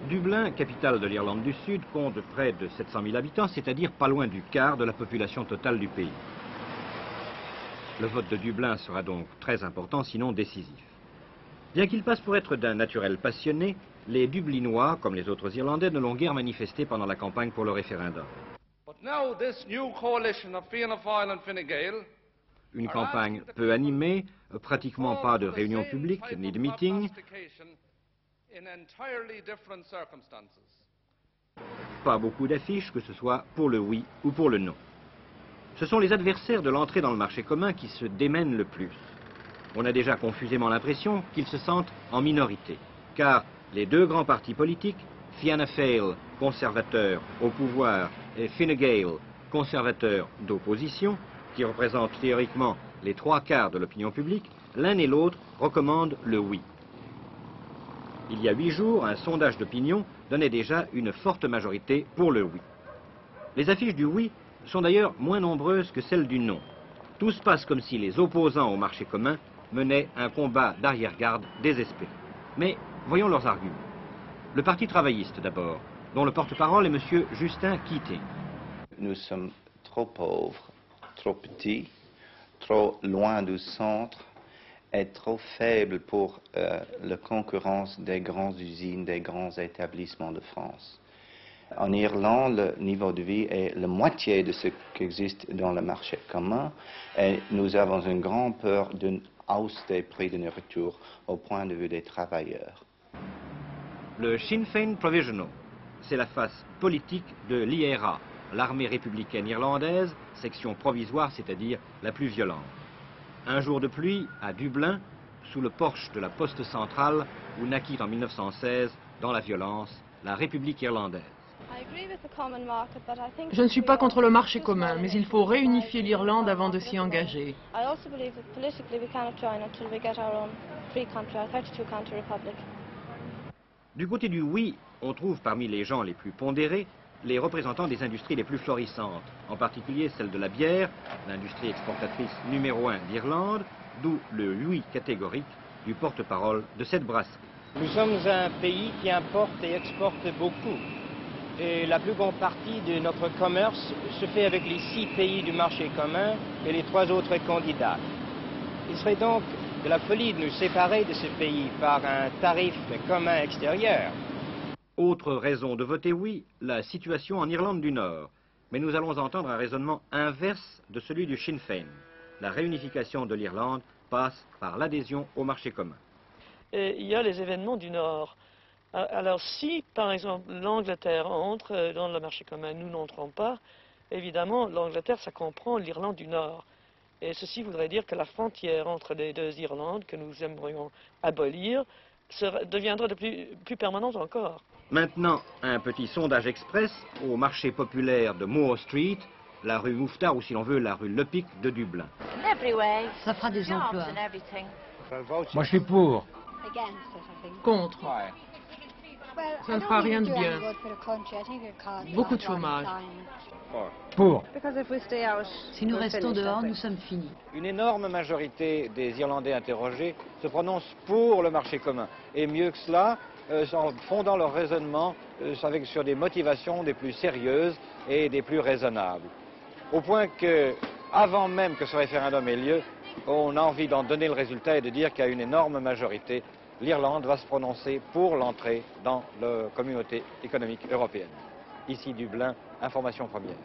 Dublin, capitale de l'Irlande du Sud, compte près de 700 000 habitants, c'est-à-dire pas loin du quart de la population totale du pays. Le vote de Dublin sera donc très important, sinon décisif. Bien qu'il passe pour être d'un naturel passionné, les Dublinois, comme les autres Irlandais, ne l'ont guère manifesté pendant la campagne pour le référendum. Une campagne peu animée, pratiquement pas de réunions publiques ni de meetings, pas beaucoup d'affiches, que ce soit pour le oui ou pour le non. Ce sont les adversaires de l'entrée dans le marché commun qui se démènent le plus. On a déjà confusément l'impression qu'ils se sentent en minorité, car les deux grands partis politiques, Fianna Fáil, conservateur au pouvoir, et Fine Gael, conservateur d'opposition, qui représentent théoriquement les 3/4 de l'opinion publique, l'un et l'autre recommandent le oui. Il y a 8 jours, un sondage d'opinion donnait déjà une forte majorité pour le oui. Les affiches du oui sont d'ailleurs moins nombreuses que celles du non. Tout se passe comme si les opposants au marché commun menaient un combat d'arrière-garde désespéré. Mais voyons leurs arguments. Le Parti travailliste d'abord, dont le porte-parole est M. Justin Keating. Nous sommes trop pauvres, trop petits, trop loin du centre et trop faibles pour la concurrence des grandes usines, des grands établissements de France. En Irlande, le niveau de vie est la moitié de ce qui existe dans le marché commun et nous avons une grande peur d'une hausse des prix de nourriture au point de vue des travailleurs. Le Sinn Féin Provisional, c'est la face politique de l'IRA, l'armée républicaine irlandaise, section provisoire, c'est-à-dire la plus violente. Un jour de pluie à Dublin, sous le porche de la poste centrale, où naquit en 1916, dans la violence, la République irlandaise. Je ne suis pas contre le marché commun, mais il faut réunifier l'Irlande avant de s'y engager. Du côté du oui, on trouve parmi les gens les plus pondérés les représentants des industries les plus florissantes, en particulier celle de la bière, l'industrie exportatrice numéro 1 d'Irlande, d'où le oui catégorique du porte-parole de cette brasserie. Nous sommes un pays qui importe et exporte beaucoup. Et la plus grande partie de notre commerce se fait avec les 6 pays du marché commun et les 3 autres candidats. Il serait donc de la folie de nous séparer de ce pays par un tarif commun extérieur. Autre raison de voter oui, la situation en Irlande du Nord. Mais nous allons entendre un raisonnement inverse de celui du Sinn Féin. La réunification de l'Irlande passe par l'adhésion au marché commun. Et il y a les événements du Nord. Alors si, par exemple, l'Angleterre entre dans le marché commun, nous n'entrons pas, évidemment, l'Angleterre, ça comprend l'Irlande du Nord. Et ceci voudrait dire que la frontière entre les deux Irlandes, que nous aimerions abolir, deviendra de plus permanente encore. Maintenant, un petit sondage express au marché populaire de Moore Street, la rue Mouffetard, ou si l'on veut, la rue Lepic de Dublin. Ça fera des emplois. Moi, je suis pour. Contre. Ça ne fera rien de bien. Beaucoup de chômage. Pour. Si nous restons dehors, nous sommes finis. Une énorme majorité des Irlandais interrogés se prononcent pour le marché commun. Et mieux que cela, en fondant leur raisonnement sur des motivations des plus sérieuses et des plus raisonnables. Au point que, avant même que ce référendum ait lieu, on a envie d'en donner le résultat et de dire qu'à une énorme majorité, l'Irlande va se prononcer pour l'entrée dans la communauté économique européenne. Ici Dublin, information première.